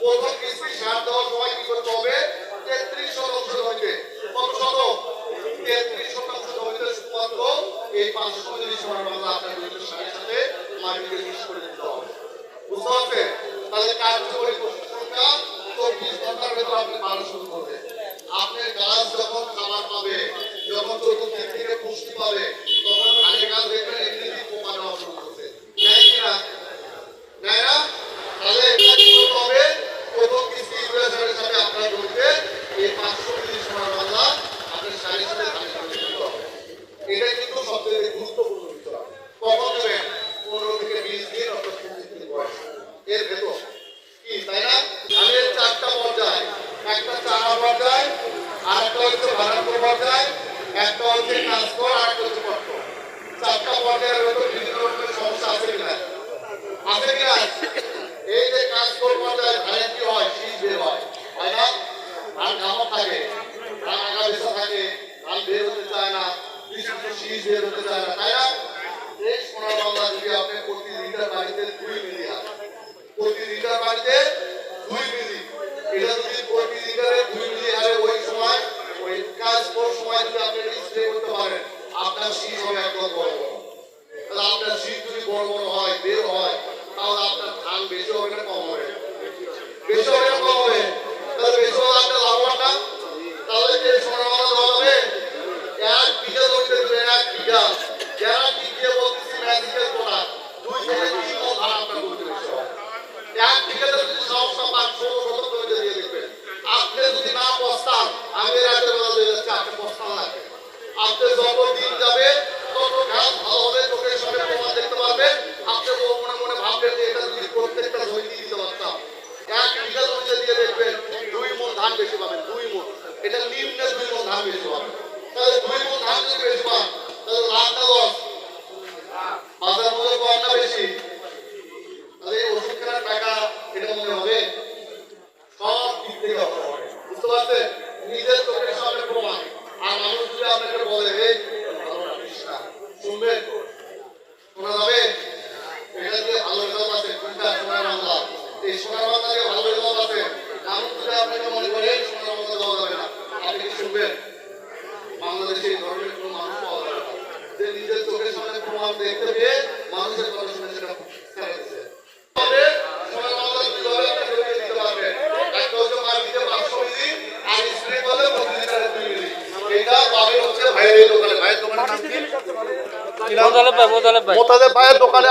প্রথম কিস্তি সার দেওয়ার সময় কি করতে হবে? 33% জমিতে, কত শতক? 33% জমিতে শুধুমাত্র এই 500 সোনার বাংলা আপনার জমির সাথে সাথে মাটিকে মিক্স করে দিতে হবে। বুঝতে পারছেন? তাহলে কার্যকরী প্রশিক্ষণটা 24 ঘন্টার ভেতর আপনি পালন শুরু করবেন। আপনার গাছ যখন খাবার পাবে, যখন চতুর্দিক থেকে পুষ্টি পাবে, তখন ধানের গাছ দেখবেন এমনিতেই পোকা নেওয়া শুরু করছে। নেয় কিনা? নেয় না? তাহলে এটা কি করতে হবে? প্রথম কিস্তি ইউরিয়া সারের সাথে আপনার জমিতে এই 500 মিলি সোনার বাংলা আপনার সারের সাথে ধানের জমিতে দিতে হবে। এটা কিন্তু সবচেয়ে গুরুত্বপূর্ণ বিষয়। কখন দেবেন? 15 থেকে 20 দিন অর্থাৎ 25 দিন বয়স এর ভেতর। কি তাই না? ধানের 4টা পর্যায়, একটা চারা পর্যায়, আরেকটা হচ্ছে ভাড়ান্ত পর্যায়, একটা হচ্ছে কাঁচকর, আরেকটা হচ্ছে পট্ট। 4টা পর্যায়ের ভেতর বিভিন্ন রকমের সমস্যা আছে কিনা? আছে কিনা? এই যে কাঁচকর পর্যায়ে ধানের কি হয়? শীষ বের হয়, হয় না? ধান ঘামক থাকে, ধান আগা বেশা থাকে, ধান বের হতে চায় না, বিশুদ্ধ শীষ বের হতে চায় না, তাই না? এই সোনার বাংলা যদি আপনি প্রতি লিটার পানিতে 2 মিলি হয়, প্রতি লিটার পানিতে 2 মিলি, এটা যদি প্রতি লিটারে 2 মিলি হারে ওই সময় ওই কাজ করার সময় যদি আপনি স্প্রে করতে পারেন, আপনার শীষ হবে একদম বড় বড়। তাহলে আপনার শীষ যদি বড় বড় হয়, বের হয়, তাহলে আপনার ধান বেশি হবে না কম হবে? বেশি হবে না কম হবে? তাহলে বেশি হলে আপনার লাভবান না? তাহলে যে সোনার বাংলা দেওয়া হবে 1 বিঘা জমিতে দেবেন, 1 বিঘা গ্যারান্টি দিয়ে বলতেছি, ম্যাজিক্যাল প্রোডাক্ট 2 থেকে 3 মণ ধান আপনার করতে বেশি হবে। 1 বিঘাতে যদি সমস্যা পান 16 জমিতে দিয়ে দেখবেন। আপনি যদি না পস্তান, আমি রাতের বেলা দিয়ে যাচ্ছি, আপনি পস্তান লাগবে। আপনি যত দিন যাবে তত গাছ ভালো হবে, চোখের সামনে প্রমাণ দেখতে পারবেন। আপনি মনে মনে ভাববেন যে এটা যদি প্রত্যেকটা জমিতে দিতে পারতাম, 1 বিঘা জমিতে দিয়ে দেখবেন 2 মণ ধান বেশি পাবেন, 2 মণ। এটা নিম্নে 2 মণ ধান বেশি পাবেন। তাহলে 2 মণ ধান যদি বেশি পান, তাহলে লাভ না লস? বাজার মূল্য কম না বেশি? তাহলে ওষুধ কেনার টাকা এটা মনে হবে? সব দিক থেকে হবে। বুঝতে পারছেন? নিজের চোখের সামনে প্রমাণ। আর মানুষ যদি আপনাকে বলে এই ভালো রাখিস না, শুনবেন? শোনা যাবে? এটা যে ভালো রেজাল্ট আছে, কোনটা? সোনার বাংলা। এই সোনার বাংলা যে ভালো রেজাল্ট আছে, মানুষ যদি আপনাকে মনে করে সোনার বাংলা দেওয়া যাবে না, আপনি কি শুনবেন? বাংলাদেশে এই ধরনের কোনো মানুষ পাওয়া যাবে না যে নিজের চোখের সামনে প্রমাণ দেখতে পেয়ে মানুষের কথা শুনে সেটা ছেড়ে দিচ্ছে। সোনার বাংলা কিভাবে আপনি জমিয়ে দিতে পারবেন? একটা হচ্ছে মাটিতে 500 মিলি, আর স্প্রে করলে প্রতি লিটারে 2 মিলি। এটা পাবেন হচ্ছে ভাইয়ের এই দোকানে। ভাইয়ের দোকানের নাম কি? মোতালেব ভাইয়ের দোকানে।